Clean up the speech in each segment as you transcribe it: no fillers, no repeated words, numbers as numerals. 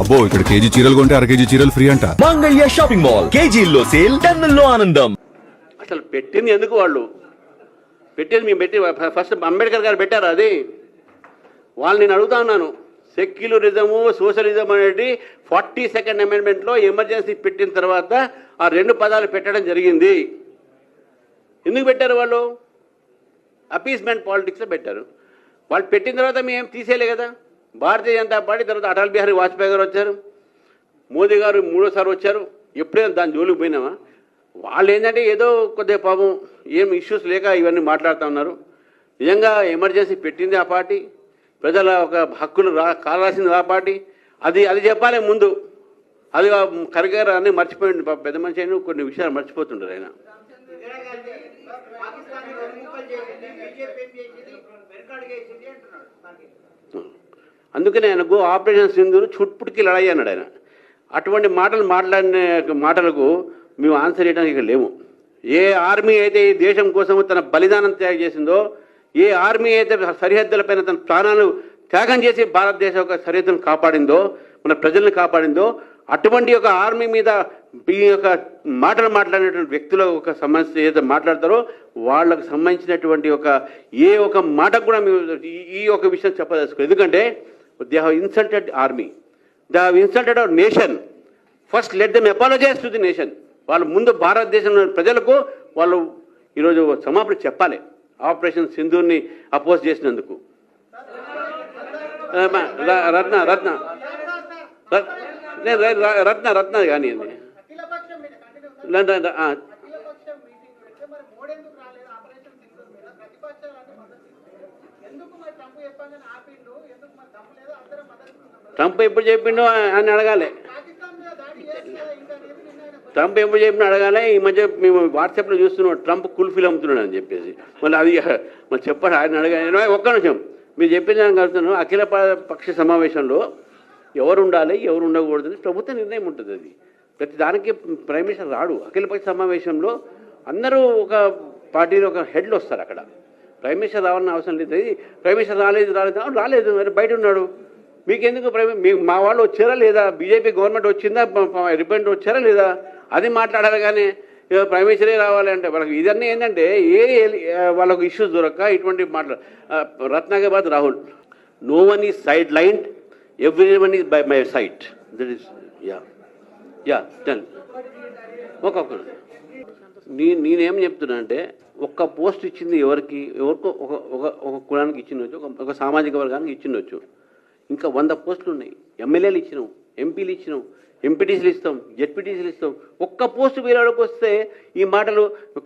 అబ్బో ఇక్కడ కేజీ చీరలు కొంటే అర కేజీ చీరలు ఫ్రీ అంట. మంగళ్య షాపింగ్ మాల్, కేజీల్లో సేల్, టన్నుల్లో ఆనందం. అసలు పెట్టింది ఎందుకు వాళ్ళు పెట్టేది మేము పెట్టి ఫస్ట్ అంబేద్కర్ గారు పెట్టారు అది. వాళ్ళు నేను అడుగుతా ఉన్నాను, సెక్యులరిజము సోషలిజం అనేది 42nd అమెండ్మెంట్లో ఎమర్జెన్సీ పెట్టిన తర్వాత ఆ రెండు పదాలు పెట్టడం జరిగింది. ఎందుకు పెట్టారు వాళ్ళు? అపీస్మెంట్ పాలిటిక్స్లో పెట్టారు. వాళ్ళు పెట్టిన తర్వాత మేము తీసేయలే కదా. భారతీయ జనతా పార్టీ తర్వాత అటల్ బిహారీ వాజ్పేయి గారు వచ్చారు, మోదీ గారు మూడోసారి వచ్చారు. ఎప్పుడైనా దాని జోలికి పోయినామా? వాళ్ళు ఏంటంటే ఏదో కొద్దిగా పాపం ఏం ఇష్యూస్ లేక ఇవన్నీ మాట్లాడుతూ ఉన్నారు. నిజంగా ఎమర్జెన్సీ పెట్టింది ఆ పార్టీ, ప్రజల ఒక హక్కులు కావాల్సింది ఆ పార్టీ. అది చెప్పాలి ముందు. అది కరిగారు అన్నీ మర్చిపోయింది పెద్ద మనిషి అయినా కొన్ని విషయాలు మర్చిపోతుంటారు ఆయన. అందుకనే ఆయనకు ఆపరేషన్ సింధూరు చుట్పుటికి లడాయి అన్నాడు ఆయన. అటువంటి మాటలు మాట్లాడిన మాటలకు మేము ఆన్సర్ చేయడానికి ఇక్కడ లేము. ఏ ఆర్మీ అయితే ఈ దేశం కోసం తన బలిదానం త్యాగం చేసిందో, ఏ ఆర్మీ అయితే సరిహద్దులపైన తన ప్రాణాలు త్యాగం చేసి భారతదేశ యొక్క సరిహద్దును కాపాడిందో, మన ప్రజల్ని కాపాడిందో, అటువంటి ఒక ఆర్మీ మీద ఈ యొక్క మాటలు మాట్లాడినటువంటి వ్యక్తుల ఒక సమస్య ఏదైతే మాట్లాడతారో వాళ్ళకు సంబంధించినటువంటి ఏ ఒక మాటకు కూడా మేము ఈ ఒక విషయం చెప్పదలుచుకో. ఎందుకంటే they have insulted army, they have insulted our nation. First let them apologize to the nation. వాళ్ళు ముందు భారతదేశంలో ప్రజలకు వాళ్ళు ఈరోజు క్షమాపణ చెప్పాలి ఆపరేషన్ సింధూర్ని అపోజ్ చేసినందుకు. రత్న రత్న నేను రత్న రత్న కానీ ట్రంప్ ఎప్పుడు చెప్పిండో అని అడగాలి. ట్రంప్ ఎప్పుడు చెప్పినా అడగాలి. ఈ మధ్య మేము వాట్సాప్లో చూస్తున్నాం ట్రంప్ కుల్ఫీలు అమ్ముతున్నాడు అని చెప్పేసి. మళ్ళీ అది మళ్ళీ చెప్పండి ఆయన అడగాలి. ఒక్క నిమిషం మీరు చెప్పిన దానికి అడుగుతున్నాను. అఖిల పక్ష సమావేశంలో ఎవరు ఉండాలి ఎవరు ఉండకూడదు ప్రభుత్వ నిర్ణయం ఉంటుంది. అది ప్రతి దానికి ప్రైమ్ మినిస్టర్ రాడు. అఖిలపక్ష సమావేశంలో అందరూ ఒక పార్టీలో ఒక హెడ్లు వస్తారు. అక్కడ ప్రైమ్ మినిస్టర్ రావాలని అవసరం లేదు. ప్రైమ్ మినిస్టర్ రాలేదు మరి బయట ఉన్నాడు. మీకెందుకు మా వాళ్ళు వచ్చారా లేదా? బీజేపీ గవర్నమెంట్ వచ్చిందా? రిప్రజెంట్ వచ్చారా లేదా? అది మాట్లాడాలి. కానీ ప్రైమ్ మినిస్టరే రావాలి అంటే వాళ్ళకి ఇదన్నీ ఏంటంటే వాళ్ళకు ఇష్యూస్ దొరక్క ఇటువంటి మాట్లాడు. రత్నాగాబాద్ Rahul, no one is sidelined, everyone is by my side. That is, yeah, done. ఒక్కొక్క నేనేం చెప్తున్నా అంటే ఒక్క పోస్ట్ ఇచ్చింది ఎవరికో ఒక కులానికి ఇచ్చిండొచ్చు, ఒక సామాజిక వర్గానికి ఇచ్చిండొచ్చు. ఇంకా 100 పోస్టులు ఉన్నాయి. ఎమ్మెల్యేలు ఇచ్చినాం, ఎంపీలు ఇచ్చినాం, ఎంపీటీసీలు ఇస్తాం, జెడ్పీటీసీలు ఇస్తాం. ఒక్క పోస్టు వేరే వాళ్ళకి వస్తే ఈ మాటలు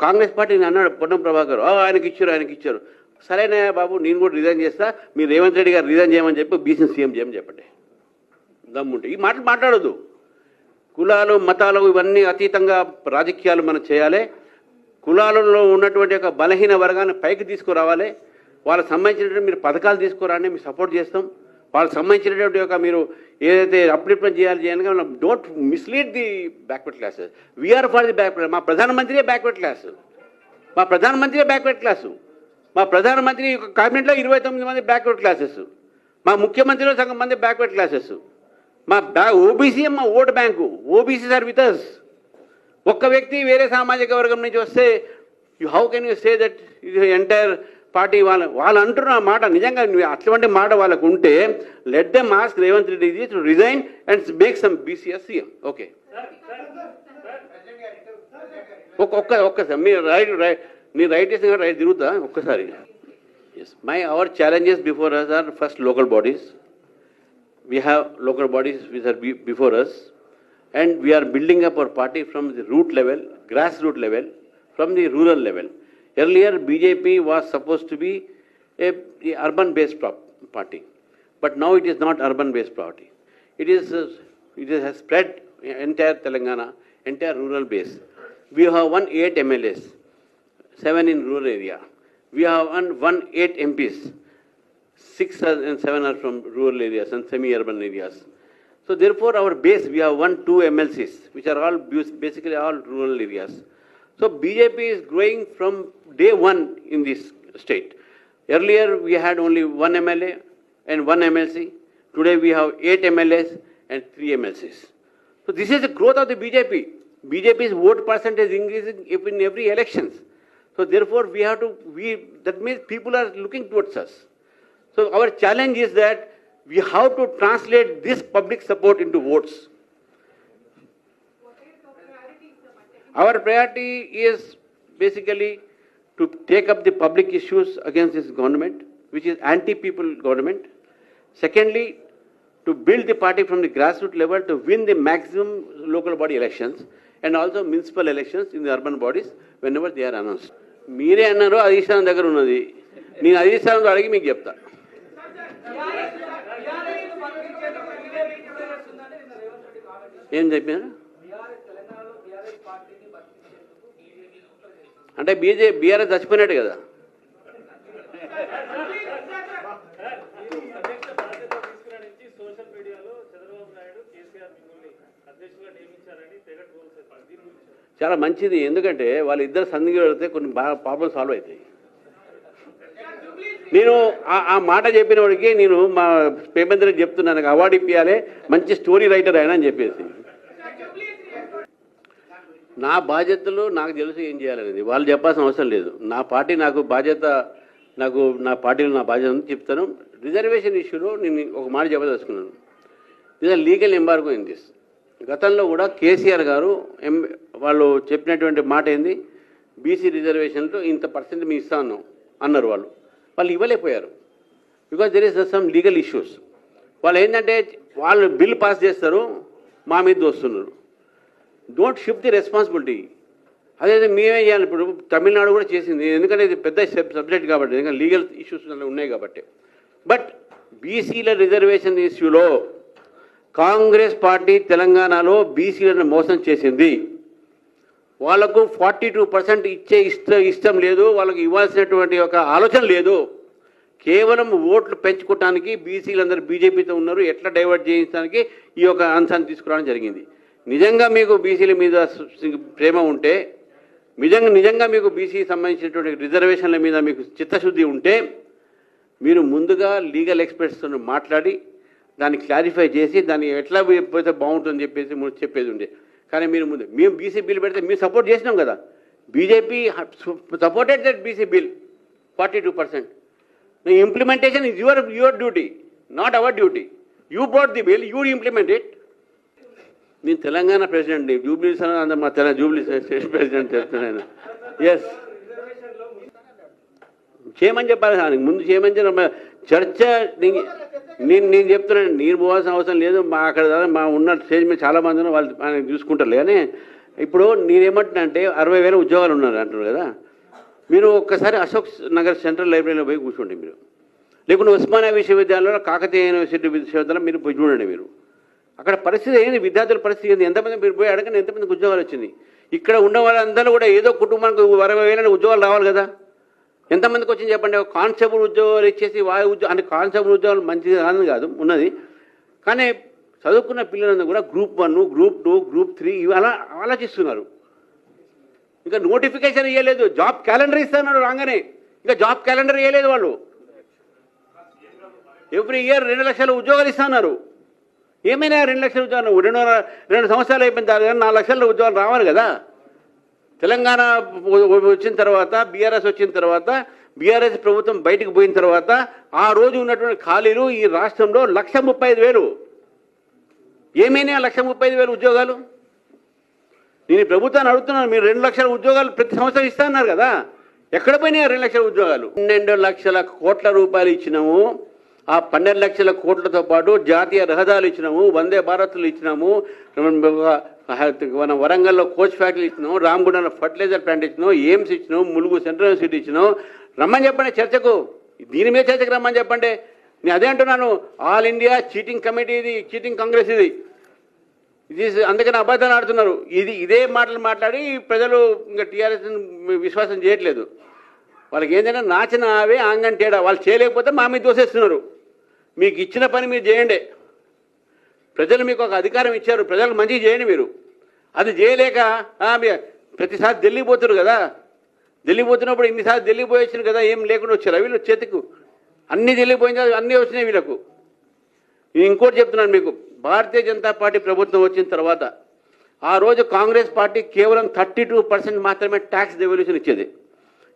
కాంగ్రెస్ పార్టీ అన్నాడు పొన్నం ప్రభాకర్, ఆయనకి ఇచ్చారు. సరేనా బాబు, నేను కూడా రిజైన్ చేస్తా, మీరు రేవంత్ రెడ్డి గారు రిజైన్ చేయమని చెప్పి బీసీ సీఎం చేయమని చెప్పండి. దమ్ముంటే ఈ మాటలు మాట్లాడొద్దు. కులాలు మతాలు ఇవన్నీ అతీతంగా రాజకీయాలు మనం చేయాలి. కులాలలో ఉన్నటువంటి ఒక బలహీన వర్గాన్ని పైకి తీసుకురావాలి. వాళ్ళకి సంబంధించినటువంటి మీరు పథకాలు తీసుకురాని మేము సపోర్ట్ చేస్తాం. వాళ్ళకి సంబంధించినటువంటి మీరు ఏదైతే అప్లిప్మెంట్ చేయాలి don't mislead the backward classes. We are for the backward. మా ప్రధానమంత్రియే బ్యాక్వర్డ్ క్లాసు. మా ప్రధానమంత్రి క్యాబినెట్లో 29 మంది బ్యాక్వర్డ్ క్లాసెస్. మా ముఖ్యమంత్రిలో సగం మంది బ్యాక్వర్డ్ క్లాసెస్. మా ఓబీసీ మా vote bank. OBCs are with us. ఒక్క వ్యక్తి వేరే సామాజిక వర్గం నుంచి వస్తే how can you say that ఇది ఎంటైర్ పార్టీ వాళ్ళు అంటున్న మాట నిజంగా అటువంటి మాట వాళ్ళకు ఉంటే let them ask Revanth Reddy to resign and make some BCs CM. Okay ఒక్కసారి మీరు రైట్ చేసిన రైట్ తిరుగుతా ఒక్కసారి. Yes, our challenges before us are first local bodies. We have local bodies which are before us, and we are building up our party from the root level, grassroots level, from the rural level. Earlier, BJP was supposed to be a urban-based party, but now it is not urban-based party. It has spread entire Telangana, entire rural base. We have won 8 MLAs, 7 in rural area. We have won 8 MPs. 6 and 7 are from rural areas and semi-urban areas. So therefore our base, we have 2 MLCs, which are all basically all rural areas. So BJP is growing from day one in this state. Earlier we had only 1 MLA and 1 MLC. Today we have 8 MLAs and 3 MLCs. So this is the growth of the BJP. BJP's vote percentage increasing in every elections. So therefore that means people are looking towards us. So our challenge is that we have to translate this public support into votes. Our priority is basically to take up the public issues against this government, which is anti-people government. Secondly, to build the party from the grassroots level to win the maximum local body elections and also municipal elections in the urban bodies whenever they are announced. మీరే అన్నారు అధిష్టానం దగ్గర ఉన్నది, నేను అధిష్టానంతో అడిగి మీకు చెప్తా. ఏం చెప్పారు అంటే బీఆర్ఎస్ చచ్చిపోయినట్టు కదా. చాలా మంచిది, ఎందుకంటే వాళ్ళిద్దరు సంధికి వెళితే కొన్ని ప్రాబ్లమ్స్ సాల్వ్ అవుతాయి. నేను ఆ మాట చెప్పిన వాడికి నేను మా పేమెందరికి చెప్తున్నాను, నాకు అవార్డు ఇప్పించాలి, మంచి స్టోరీ రైటర్ ఆయన అని చెప్పేసి. నా బాధ్యతలు నాకు తెలుసు ఏం చేయాలనేది, వాళ్ళు చెప్పాల్సిన అవసరం లేదు. నా పార్టీ నాకు బాధ్యత, నా పార్టీలో నా బాధ్యత ఉంది చెప్తాను. రిజర్వేషన్ ఇష్యూలో నేను ఒక మాట చెప్పదలుచుకున్నాను. ఇది లీగల్ ఎంబార్గో ఇన్ దిస్. గతంలో కూడా కేసీఆర్ గారు వాళ్ళు చెప్పినటువంటి మాట ఏంది, బీసీ రిజర్వేషన్లో ఇంత పర్సెంట్ మేము ఇస్తాను అన్నారు. వాళ్ళు ఇవ్వలేకపోయారు. Because there is some legal issues. వాళ్ళు ఏంటంటే వాళ్ళు బిల్ పాస్ చేస్తారు, మా మీద దోస్తున్నారు. Don't shift the responsibility. అదే మేమే చేయాలి. ఇప్పుడు తమిళనాడు కూడా చేసింది, ఎందుకంటే ఇది పెద్ద సబ్జెక్ట్ కాబట్టి, ఎందుకంటే లీగల్ ఇష్యూస్ ఉన్నాయి కాబట్టి. బట్ బీసీల రిజర్వేషన్ ఇష్యూలో కాంగ్రెస్ పార్టీ తెలంగాణలో బీసీలను మోసం చేసింది. వాళ్లకు 42% ఇష్టం లేదు, వాళ్ళకు ఇవ్వాల్సినటువంటి ఒక ఆలోచన లేదు. కేవలం ఓట్లు పెంచుకోవటానికి బీసీలందరూ బీజేపీతో ఉన్నారు, ఎట్లా డైవర్ట్ చేయించడానికి ఈ యొక్క అంశాన్ని తీసుకురావడం జరిగింది. నిజంగా మీకు బీసీల మీద ప్రేమ ఉంటే, నిజంగా మీకు బీసీకి సంబంధించినటువంటి రిజర్వేషన్ల మీద మీకు చిత్తశుద్ధి ఉంటే, మీరు ముందుగా లీగల్ ఎక్స్పర్ట్స్తో మాట్లాడి దాన్ని క్లారిఫై చేసి దాన్ని ఎట్లా పోతే బాగుంటుందని చెప్పేది ఉండే. కానీ మేము బీసీ బిల్ పెడితే మేము సపోర్ట్ చేసినాం కదా. BJP supported that BC bill 42%. Implementation is your duty, not our duty. You brought the bill, you implement it. నేను తెలంగాణ ప్రెసిడెంట్ని, జూబ్లీస్ మా జూబ్లీ స్టేట్ ప్రెసిడెంట్ చెప్తున్నాను. ఎస్ చేయమని చెప్పాలి, ముందు చేయమని చెప్పి చర్చ. నేను చెప్తున్నాను, నేను పోవాల్సిన అవసరం లేదు. అక్కడ మా ఉన్న స్టేజ్ మీద చాలామంది ఉన్నారు, వాళ్ళు ఆయన చూసుకుంటారు. కానీ ఇప్పుడు నేనేమంటున్నా అంటే 60,000 ఉద్యోగాలు ఉన్నారు అంటున్నారు కదా. మీరు ఒక్కసారి అశోక్ నగర్ సెంట్రల్ లైబ్రరీలో పోయి కూర్చోండి మీరు, లేకుంటే ఉస్మానియా విశ్వవిద్యాలయంలో, కాకతీయ యూనివర్సిటీ విశ్వవిద్యాలయం మీరు పోయి చూడండి. మీరు అక్కడ పరిస్థితి ఏంది, విద్యార్థుల పరిస్థితి ఏంది, ఎంతమంది మీరు పోయి అడగండి ఎంతమందికి ఉద్యోగాలు వచ్చింది. ఇక్కడ ఉన్న వాళ్ళందరూ కూడా ఏదో కుటుంబానికి 60,000 ఉద్యోగాలు రావాలి కదా. ఎంతమందికి వచ్చింది చెప్పండి. కానిస్టేబుల్ ఉద్యోగాలు ఇచ్చేసి అంటే కానిస్టేబుల్ ఉద్యోగాలు మంచిది కాదు ఉన్నది. కానీ చదువుకున్న పిల్లలందరూ కూడా గ్రూప్ 1, గ్రూప్ 2, గ్రూప్ 3 ఇవి అలా ఆలోచిస్తున్నారు. ఇంకా నోటిఫికేషన్ ఇవ్వలేదు, జాబ్ క్యాలెండర్ ఇస్తున్నారు రాగానే, ఇంకా జాబ్ క్యాలెండర్ ఇవ్వలేదు వాళ్ళు. ఎవ్రీ ఇయర్ 2 లక్షల ఉద్యోగాలు ఇస్తున్నారు. ఏమైనా 2 లక్షల ఉద్యోగాలు 2 సంవత్సరాలు అయిపోయిన తర్వాత 4 లక్షల ఉద్యోగాలు రావాలి కదా. తెలంగాణ వచ్చిన తర్వాత, బీఆర్ఎస్ వచ్చిన తర్వాత, బీఆర్ఎస్ ప్రభుత్వం బయటకు పోయిన తర్వాత ఆ రోజు ఉన్నటువంటి ఖాళీలు ఈ రాష్ట్రంలో 135,000. ఏమైనా 135,000 ఉద్యోగాలు. నేను ప్రభుత్వాన్ని అడుగుతున్నాను, మీరు 2 లక్షల ఉద్యోగాలు ప్రతి సంవత్సరం ఇస్తా అన్నారు కదా, ఎక్కడ పోయినాయి 2 లక్షల ఉద్యోగాలు? 12 లక్షల కోట్ల రూపాయలు ఇచ్చినాము. ఆ 12 లక్షల కోట్లతో పాటు జాతీయ రహదారులు ఇచ్చినాము, వందే భారత్లు ఇచ్చినాము, మన వరంగల్లో కోచ్ ఫ్యాక్టరీ ఇచ్చినాం, రామగుండంలో ఫర్టిలైజర్ ప్లాంట్ ఇచ్చినాం, ఎయిమ్స్ ఇచ్చినాం, ములుగు సెంట్రల్ యూనివర్సిటీ ఇచ్చినాం. రమ్మని చెప్పండి చర్చకు, దీని మీద చర్చకు రమ్మని చెప్పండి. నేను అదే అంటున్నాను, ఆల్ ఇండియా చీటింగ్ కమిటీ ఇది, చీటింగ్ కాంగ్రెస్ ఇది. అందుకని అబద్ధాలు ఆడుతున్నారు. ఇదే మాటలు మాట్లాడి ప్రజలు ఇంకా టీఆర్ఎస్ విశ్వాసం చేయట్లేదు. వాళ్ళకి ఏంటంటే నాచిన ఆవే ఆంగన్ తేడా. వాళ్ళు చేయలేకపోతే మా మీద దోసేస్తున్నారు. మీకు ఇచ్చిన పని మీరు చేయండి. ప్రజలు మీకు ఒక అధికారం ఇచ్చారు, ప్రజలకు మంచిగా చేయండి. మీరు అది చేయలేక ప్రతిసారి ఢిల్లీ పోతున్నారు కదా. ఢిల్లీ పోతున్నప్పుడు ఇన్నిసార్లు ఢిల్లీ పోయి వచ్చినారు కదా, ఏం లేకుండా వచ్చారు వీళ్ళు చేతికు. అన్నీ ఢిల్లీ పోయిన అన్నీ వచ్చినాయి వీళ్ళకు. నేను ఇంకోటి చెప్తున్నాను మీకు, భారతీయ జనతా పార్టీ ప్రభుత్వం వచ్చిన తర్వాత ఆ రోజు కాంగ్రెస్ పార్టీ కేవలం 32% మాత్రమే ట్యాక్స్ డెవల్యూషన్ ఇచ్చేది.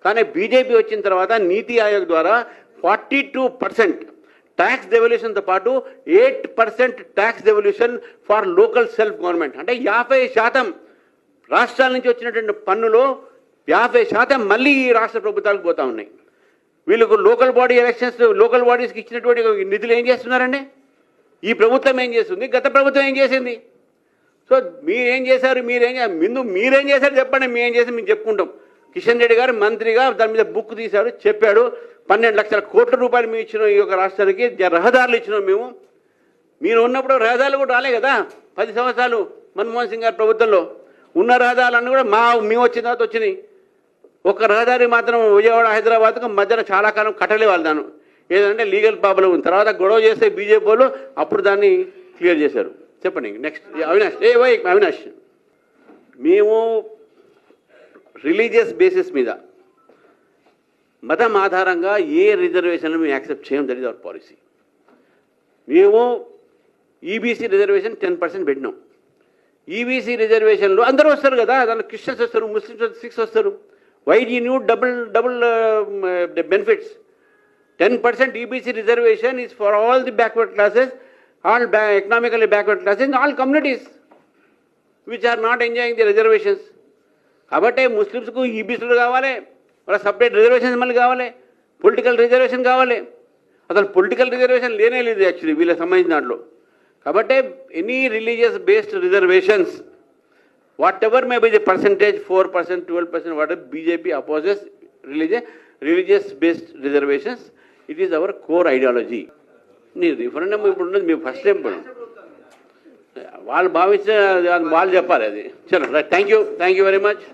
కానీ బీజేపీ వచ్చిన తర్వాత నీతి ఆయోగ్ ద్వారా 42% ట్యాక్స్ డెవల్యూషన్తో పాటు 8% tax devolution for local self government. అంటే 50% రాష్ట్రాల నుంచి వచ్చినటువంటి పన్నులో 50% మళ్ళీ ఈ రాష్ట్ర ప్రభుత్వాలకు పోతా ఉన్నాయి. వీళ్ళకు లోకల్ బాడీ ఎలక్షన్స్, లోకల్ బాడీస్కి ఇచ్చినటువంటి నిధులు ఏం చేస్తున్నారండి? ఈ ప్రభుత్వం ఏం చేస్తుంది, గత ప్రభుత్వం ఏం చేసింది? సో మీరేం చేశారు, మీరేం చేశారు చెప్పండి, మేమేం చేసి మేము చెప్పుకుంటాం. కిషన్ రెడ్డి గారు మంత్రిగా దాని మీద బుక్ తీశాడు, చెప్పాడు 12 లక్షల కోట్ల రూపాయలు మేము ఇచ్చినాం ఈ యొక్క రాష్ట్రానికి, రహదారులు ఇచ్చినాం మేము. మీరు ఉన్నప్పుడు రహదారులు కూడా రాలే కదా 10 సంవత్సరాలు మన్మోహన్ సింగ్ గారి ప్రభుత్వంలో. ఉన్న రహదారులన్నీ కూడా మేము వచ్చిన తర్వాత వచ్చినాయి. ఒక రహదారి మాత్రం విజయవాడ హైదరాబాద్కు మధ్యన చాలా కాలం కట్టలే వాళ్ళు దాన్ని, ఏదంటే లీగల్ ప్రాబ్లం ఉంది. తర్వాత గొడవ చేస్తే బీజేపీ వాళ్ళు అప్పుడు దాన్ని క్లియర్ చేశారు. చెప్పండి నెక్స్ట్. అవినాష్, మేము రిలీజియస్ బేసిస్ మీద మతం ఆధారంగా ఏ రిజర్వేషన్లు మేము యాక్సెప్ట్ చేయం. That is our policy. మేము ఈబీసీ రిజర్వేషన్ 10% పెట్టినాం. ఈబీసీ రిజర్వేషన్లో అందరూ వస్తారు కదా, దాంట్లో క్రిస్టియన్స్ వస్తారు, ముస్లిమ్స్ 6 వస్తారు. Why you new double benefits? 10% EBC reservation is for all the backward classes, all economically backward classes in all communities which are not enjoying the reservations. కాబట్టి ముస్లిమ్స్కు ఈబీసీలు కావాలి, వాళ్ళ సపరేట్ రిజర్వేషన్స్ మళ్ళీ కావాలి, పొలిటికల్ రిజర్వేషన్ కావాలి. అసలు political reservation లేనే లేదు actually వీళ్ళకి సంబంధించిన దాంట్లో. కాబట్టి any religious based reservations, what ever may be the percentage, 4%, 12%, what BJP opposes religious based reservations. It is our core ideology. నీ రిఫరెండం ఇప్పుడు ఉన్నది మేము ఫస్ట్ టైం వాళ్ళు భావించిన వాళ్ళు చెప్పాలి అది. చలో right, thank you very much.